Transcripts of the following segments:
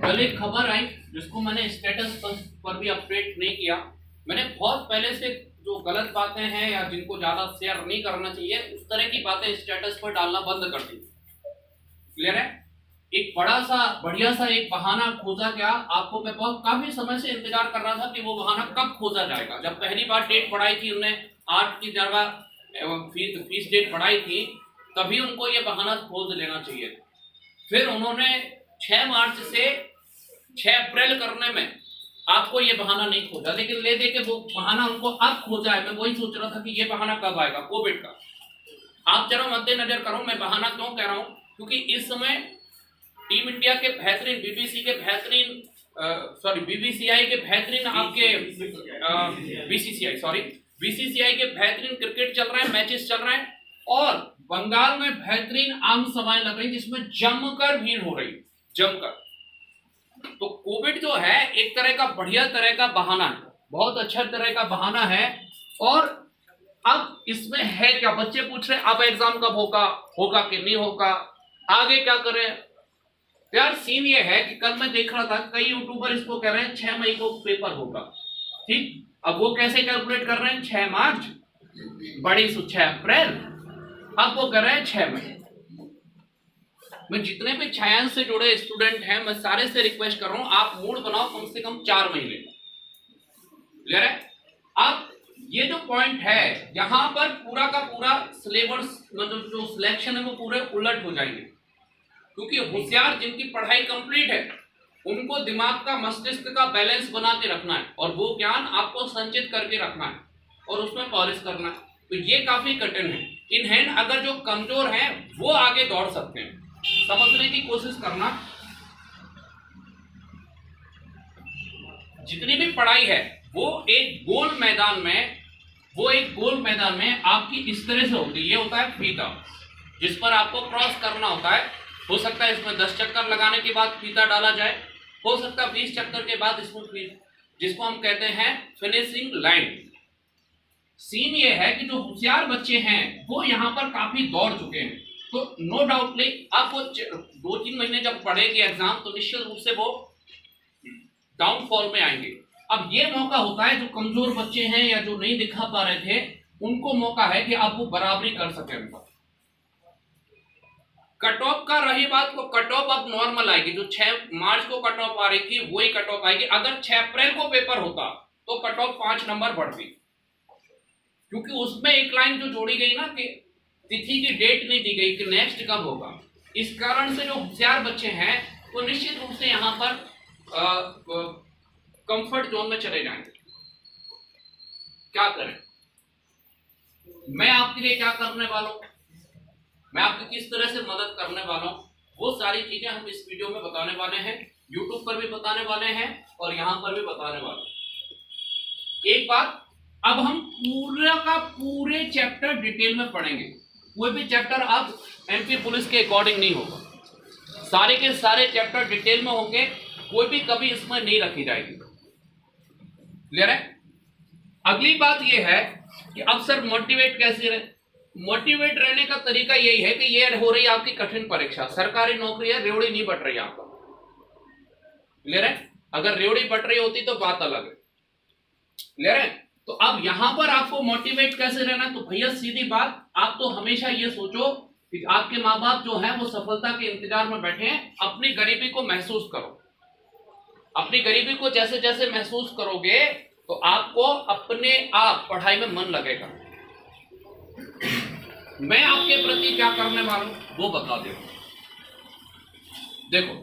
कल एक खबर आई जिसको मैंने स्टेटस पर भी अपडेट नहीं किया। मैंने बहुत पहले से जो गलत बातें हैं या जिनको ज्यादा शेयर नहीं करना चाहिए उस तरह की बातें स्टेटस पर डालना बंद कर दी। क्लियर है? एक बड़ा सा बढ़िया सा एक बहाना खोजा गया। आपको मैं बहुत काफी समय से इंतजार कर रहा था कि वो बहाना कब खोजा जाएगा। जब पहली बार डेट बढ़ाई थी उन्हें 8 की जगह फीस डेट बढ़ाई थी, तभी उनको ये बहाना खोज लेना चाहिए। फिर उन्होंने 6 मार्च से 6 अप्रैल करने में आपको ये बहाना नहीं खोजा, लेकिन ले दे के वो बहाना उनको अब खोजा है। मैं वही सोच रहा था कि ये बहाना कब आएगा कोविड का। आप जरा मद्देनजर करो, मैं बहाना क्यों कह रहा हूं, क्योंकि इस समय टीम इंडिया के बेहतरीन बीसीसीआई के बेहतरीन आपके बीसीसीआई के बेहतरीन क्रिकेट चल रहे हैं, मैचेस चल रहे हैं और बंगाल में बेहतरीन आम सभाएं लग रही जिसमें जमकर भीड़ हो रही, जमकर। तो कोविड जो है एक तरह का बढ़िया तरह का बहाना है, बहुत अच्छा तरह का बहाना है। और अब इसमें है क्या, बच्चे पूछ रहे अब एग्जाम कब होगा कि नहीं होगा, आगे क्या करें। यार सीन ये है कि कल मैं देख रहा था कई यूट्यूबर इसको कह रहे हैं 6 मई को पेपर होगा। ठीक, अब वो कैसे कैलकुलेट कर रहे हैं, 6 मार्च बड़ी 6 अप्रैल, अब वो कर रहे हैं 6 मई। मैं जितने भी छायांश से जुड़े स्टूडेंट हैं मैं सारे से रिक्वेस्ट कर रहा हूं, आप मूड बनाओ कम से कम 4 महीने। क्लियर है? अब ये जो पॉइंट है यहां पर पूरा का पूरा सिलेबस मतलब जो सिलेक्शन है वो पूरे उलट हो जाएंगे, क्योंकि होशियार जिनकी पढ़ाई कंप्लीट है उनको दिमाग का मस्तिष्क का बैलेंस बना के रखना है और वो ज्ञान आपको संचित करके रखना है और उसमें पॉलिश करना है। तो ये काफी कठिन है। इन हैंड अगर जो कमजोर हैं वो आगे दौड़ सकते हैं, समझने की कोशिश करना। जितनी भी पढ़ाई है वो एक गोल मैदान में आपकी इस तरह से होती है। ये होता है फीता जिस पर आपको क्रॉस करना होता है। हो सकता है इसमें 10 चक्कर लगाने के बाद फीता डाला जाए, हो सकता है 20 चक्कर के बाद इसमें जिसको हम कहते हैं फिनिशिंग लाइन। सीन ये है कि जो होशियार बच्चे हैं वो यहाँ पर काफी दौड़ चुके हैं, तो नो डाउटली अब वो 2-3 महीने जब पढ़ेंगे एग्जाम तो निश्चित रूप से वो डाउनफॉल में आएंगे। अब ये मौका होता है जो कमजोर बच्चे हैं या जो नहीं दिखा पा रहे थे उनको मौका है कि अब वो बराबरी कर सके। उनका कट ऑफ का रही बात, तो कट ऑफ अब नॉर्मल आएगी। जो 6 मार्च को कट ऑफ आ रही थी वही कट ऑफ आएगी। अगर 6 अप्रैल को पेपर होता तो कट ऑफ 5 नंबर बढ़ती, क्योंकि उसमें एक लाइन जो जोड़ी गई ना कि तिथि की डेट नहीं दी गई कि नेक्स्ट कब होगा। इस कारण से जो होशियार बच्चे हैं वो निश्चित रूप से यहां पर कंफर्ट जोन में चले जाएंगे। क्या करें, मैं आपके लिए क्या करने वाला हूं, मैं आपकी किस तरह से मदद करने वाला हूं, वो सारी चीजें हम इस वीडियो में बताने वाले हैं। यूट्यूब पर भी बताने वाले हैं और यहां पर भी बताने वाले हैं। एक बात, अब हम पूरा का पूरे चैप्टर डिटेल में पढ़ेंगे। कोई भी चैप्टर अब एमपी पुलिस के अकॉर्डिंग नहीं होगा, सारे के सारे चैप्टर डिटेल में होंगे, कोई भी कभी इसमें नहीं रखी जाएगी। क्लियर है? अगली बात यह है कि अब सर मोटिवेट कैसे रहे। मोटिवेट रहने का तरीका यही है कि ये हो रही आपकी कठिन परीक्षा, सरकारी नौकरी है, रेवड़ी नहीं बट रही आपका। क्लियर है? अगर रेवड़ी बट रही होती तो बात अलग है। क्लियर है? तो अब यहां पर आपको मोटिवेट कैसे रहना, तो भैया सीधी बात, आप तो हमेशा ये सोचो कि आपके माँ बाप जो है वो सफलता के इंतजार में बैठे हैं। अपनी गरीबी को महसूस करो। अपनी गरीबी को जैसे जैसे महसूस करोगे तो आपको अपने आप पढ़ाई में मन लगेगा। मैं आपके प्रति क्या करने वाला हूं वो बता दे। देखो,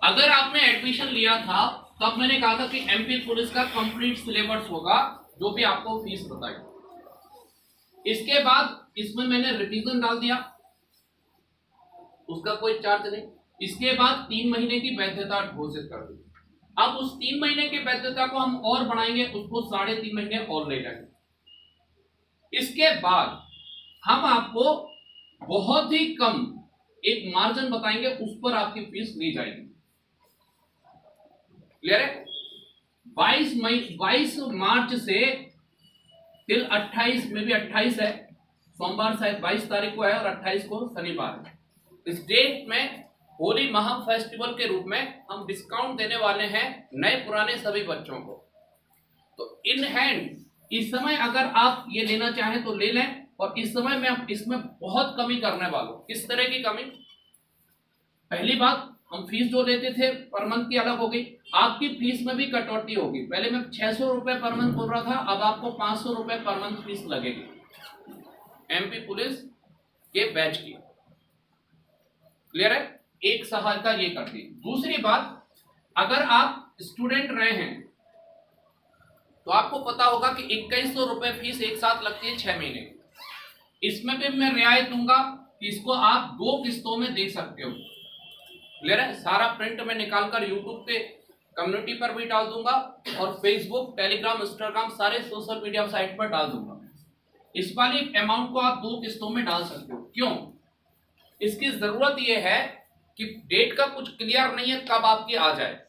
अगर आपने एडमिशन लिया था तब मैंने कहा था कि एमपी पुलिस का कंप्लीट सिलेबस होगा जो भी आपको फीस बताई। इसके बाद इसमें मैंने रिवीजन डाल दिया, उसका कोई चार्ज नहीं। इसके बाद 3 महीने की वैधता घोषित कर दी। अब उस 3 महीने की वैधता को हम और बढ़ाएंगे, उसको 3.5 महीने और ले जाएंगे। इसके बाद हम आपको बहुत ही कम एक मार्जिन बताएंगे, उस पर आपकी फीस ली जाएगी। क्लियर है? 22 मार्च से till 28 में भी 28 है, सोमवार शायद 22 तारीख को है और 28 को शनिवार है। इस डेट में होली महा फेस्टिवल के रूप में हम डिस्काउंट देने वाले हैं नए पुराने सभी बच्चों को। तो इन हैंड इस समय अगर आप ये लेना चाहें तो ले लें, और इस समय मैं इसमें बहुत कमी करने वाला हूं। किस तरह की कमी? पहली बात, हम फीस जो लेते थे पर मंथ की अलग हो गई, आपकी फीस में भी कटौती होगी। पहले मैं 600 रुपए पर मंथ बोल रहा था, अब आपको 500 रुपए पर मंथ फीस लगेगी एमपी पुलिस के बैच की। क्लियर है? एक सहायता ये करती है। दूसरी बात, अगर आप स्टूडेंट रहे हैं तो आपको पता होगा कि 2100 रुपए फीस एक साथ लगती है 6 महीने की। इसमें भी मैं रियायत दूंगा कि इसको आप 2 किस्तों में दे सकते हो। क्लियर है? सारा प्रिंट में निकालकर यूट्यूब पे कम्युनिटी पर भी डाल दूंगा और फेसबुक, टेलीग्राम, इंस्टाग्राम सारे सोशल मीडिया साइट पर डाल दूंगा। इस वाली अमाउंट को आप 2 किस्तों में डाल सकते हो। क्यों? इसकी जरूरत यह है कि डेट का कुछ क्लियर नहीं है कब आपकी आ जाए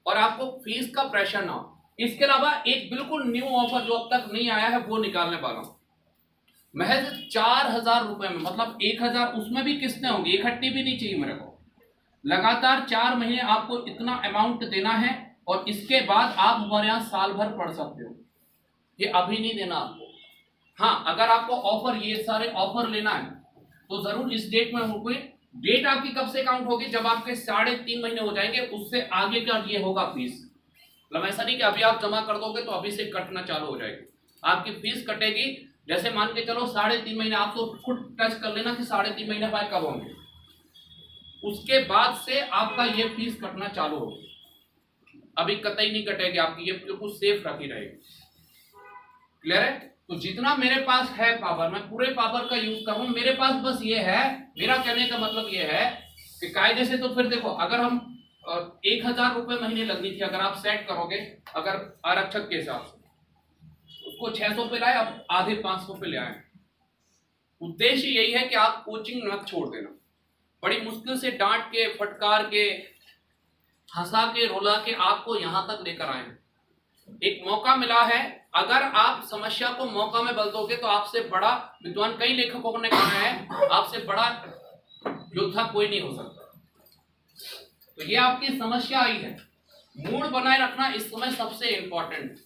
और आपको फीस का प्रेशर ना हो। इसके अलावा एक बिल्कुल न्यू ऑफर जो अब तक नहीं आया है वो निकालने वाला हूं, महज 4000 रुपए में। मतलब 1000, उसमें भी किस्तें होंगी, इकट्ठी भी नहीं चाहिए मेरे को। लगातार 4 महीने आपको इतना अमाउंट देना है और इसके बाद आप हमारे यहाँ साल भर पढ़ सकते हो। ये अभी नहीं देना आपको। हाँ, अगर आपको ऑफर, ये सारे ऑफर लेना है तो जरूर इस डेट में होगी। डेट आपकी कब से काउंट होगी? जब आपके 3.5 महीने हो जाएंगे, उससे आगे का ये होगा फीस। मतलब ऐसा नहीं कि अभी आप जमा कर दोगे तो अभी से कटना चालू हो जाएगी। आपकी फीस कटेगी, जैसे मान के चलो 3.5 महीने, आप तो खुद टच कर लेना कि 3.5 महीने बाद कब होंगे, उसके बाद से आपका ये फीस कटना चालू होगी। अभी कतई नहीं कटेगी आपकी, ये बिल्कुल सेफ रखी रहेगी। क्लियर है? तो जितना मेरे पास है पावर, मैं पूरे पावर का यूज कर रहा हूं। मेरे पास बस ये है, मेरा कहने का मतलब ये है कि कायदे से तो फिर देखो, अगर हम 1000 रुपए महीने लगनी थी, अगर आप सेट करोगे, अगर आरक्षक के हिसाब से उसको 600 पे लाए, अब आधे 500 पे ले आए। उद्देश्य यही है कि आप कोचिंग मत छोड़ देना। बड़ी मुश्किल से डांट के, फटकार के, हंसा के, रुला के आपको यहां तक लेकर आए। एक मौका मिला है, अगर आप समस्या को मौका में बदल दोगे तो आपसे बड़ा विद्वान, कई लेखकों ने कहा है, आपसे बड़ा योद्धा कोई नहीं हो सकता। तो ये आपकी समस्या आई है। मूड बनाए रखना इस समय सबसे इंपॉर्टेंट।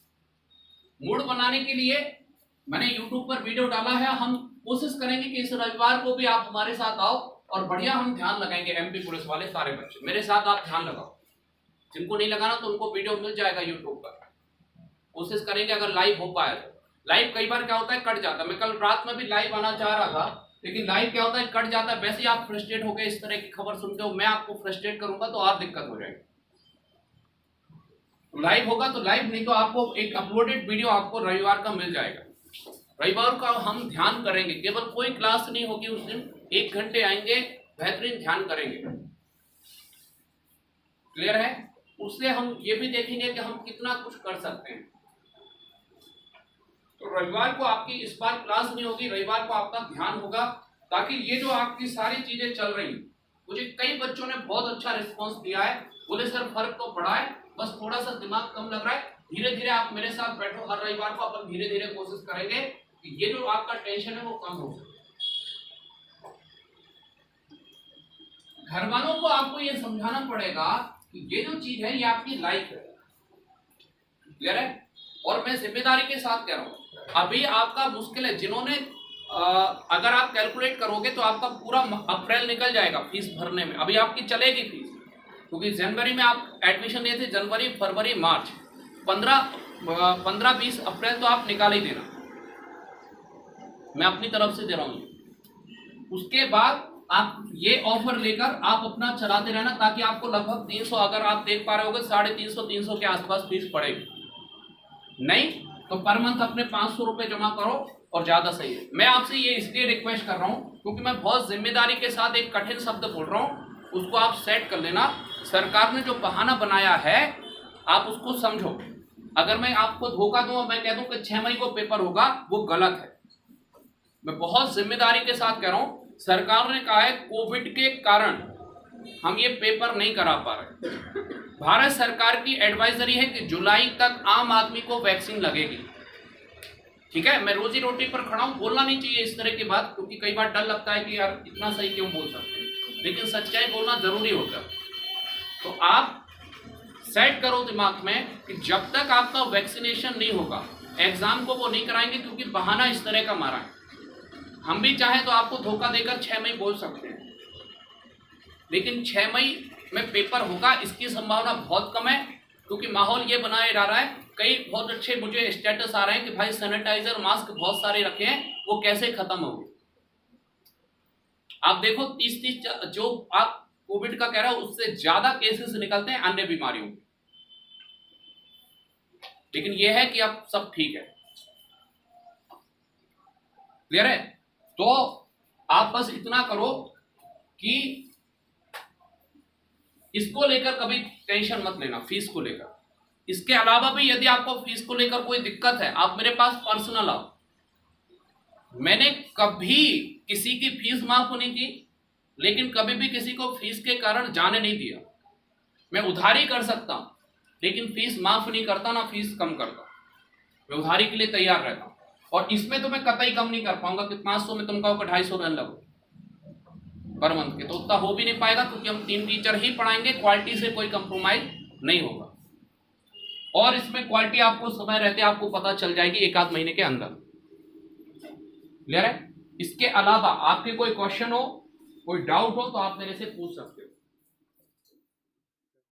मूड बनाने के लिए मैंने YouTube पर वीडियो डाला है। हम कोशिश करेंगे कि इस रविवार को भी आप हमारे साथ आओ और बढ़िया हम ध्यान लगाएंगे। एमपी पुलिस वाले सारे बच्चे मेरे साथ आप ध्यान लगाओ। जिनको नहीं लगाना तो उनको वीडियो मिल जाएगा YouTube पर। कोशिश करेंगे अगर लाइव हो पाए तो। लाइव कई बार क्या होता है, कट जाता है। मैं कल रात में भी लाइव आना चाह रहा था, लेकिन लाइव क्या होता है, कट जाता है। वैसे ही आप फ्रस्ट्रेट हो गए, इस तरह की खबर सुनते हो, मैं आपको फ्रस्ट्रेट करूंगा तो और दिक्कत हो जाएगी। लाइव होगा तो लाइव, नहीं तो आपको एक अपलोडेड वीडियो आपको रविवार का मिल जाएगा। रविवार का हम ध्यान करेंगे, केवल कोई क्लास नहीं होगी उस दिन, 1 घंटे आएंगे, बेहतरीन ध्यान करेंगे। क्लियर है? उससे हम ये भी देखेंगे कि हम कितना कुछ कर सकते हैं। तो रविवार को आपकी इस बार क्लास नहीं होगी, रविवार को आपका ध्यान होगा, ताकि ये जो आपकी सारी चीजें चल रही, मुझे कई बच्चों ने बहुत अच्छा रिस्पांस दिया है, बोले सर फर्क तो पड़ा है, बस थोड़ा सा दिमाग कम लग रहा है। धीरे धीरे आप मेरे साथ बैठो, हर रविवार को अपन धीरे धीरे कोशिश करेंगे कि ये जो आपका टेंशन है वो कम हो सके। घर वालों को आपको ये समझाना पड़ेगा कि ये जो चीज है ये आपकी लाइफ है। क्लियर है? और मैं जिम्मेदारी के साथ कह रहा हूं, अभी आपका मुश्किल है। जिन्होंने अगर आप कैलकुलेट करोगे तो आपका पूरा अप्रैल निकल जाएगा फीस भरने में। अभी आपकी चलेगी फीस, क्योंकि जनवरी में आप एडमिशन लिए थे, जनवरी, फरवरी, मार्च, 15-20 अप्रैल तो आप निकाल ही देना, मैं अपनी तरफ से दे रहा हूँ। उसके बाद आप ये ऑफर लेकर आप अपना चलाते रहना, ताकि आपको लगभग 300, अगर आप देख पा रहे होगे 350-300 के आसपास फीस पड़ेगी। नहीं तो पर मंथ अपने 500 रुपए जमा करो और ज्यादा सही है। मैं आपसे ये इसलिए रिक्वेस्ट कर रहा हूँ क्योंकि मैं बहुत जिम्मेदारी के साथ एक कठिन शब्द बोल रहा हूँ, उसको आप सेट कर लेना। सरकार ने जो बहाना बनाया है आप उसको समझो। अगर मैं आपको धोखा दूं और मैं कह दूं कि 6 मई को पेपर होगा, वो गलत है। मैं बहुत जिम्मेदारी के साथ कह रहा हूं, सरकार ने कहा है कोविड के कारण हम ये पेपर नहीं करा पा रहे। भारत सरकार की एडवाइजरी है कि जुलाई तक आम आदमी को वैक्सीन लगेगी। ठीक है, मैं रोजी रोटी पर खड़ा हूं, बोलना नहीं चाहिए इस तरह की बात, क्योंकि कई बार डर लगता है कि यार इतना सही क्यों बोल सकते हैं। लेकिन सच्चाई बोलना जरूरी होता है। तो आप सेट करो दिमाग में कि जब तक आपका वैक्सीनेशन नहीं होगा एग्जाम को वो नहीं कराएंगे, क्योंकि बहाना इस तरह का मारा है। हम भी चाहें तो आपको धोखा देकर 6 मई बोल सकते हैं, लेकिन 6 मई में पेपर होगा इसकी संभावना बहुत कम है, क्योंकि माहौल ये बनाया जा रहा है। कई बहुत अच्छे मुझे स्टेटस आ रहे हैं कि भाई सैनिटाइजर मास्क बहुत सारे रखे हैं, वो कैसे खत्म होंगे। आप देखो 30 जो आप कोविड का कह रहा हो उससे ज्यादा केसेस निकलते हैं अन्य बीमारियों के। लेकिन यह है कि अब सब ठीक है, क्लियर है। तो आप बस इतना करो कि इसको लेकर कभी टेंशन मत लेना, फीस को लेकर। इसके अलावा भी यदि आपको फीस को लेकर कोई दिक्कत है, आप मेरे पास पर्सनल आओ। मैंने कभी किसी की फीस माफ नहीं की, लेकिन कभी भी किसी को फीस के कारण जाने नहीं दिया। मैं उधारी कर सकता हूं, लेकिन फीस माफ नहीं करता, ना फीस कम करता। मैं उधारी के लिए तैयार रहता हूं, और इसमें तो मैं कतई कम नहीं कर पाऊंगा कि 500 में तुम कहो कि 250 रन लगो पर मंथ के, तो उतना हो भी नहीं पाएगा, क्योंकि हम 3 टीचर ही पढ़ाएंगे, क्वालिटी से कोई कंप्रोमाइज नहीं होगा। और इसमें क्वालिटी आपको समय रहते आपको पता चल जाएगी 1 आध महीने के अंदर, क्लियर है। इसके अलावा आपके कोई क्वेश्चन हो, कोई डाउट हो तो आप मेरे से पूछ सकते हो।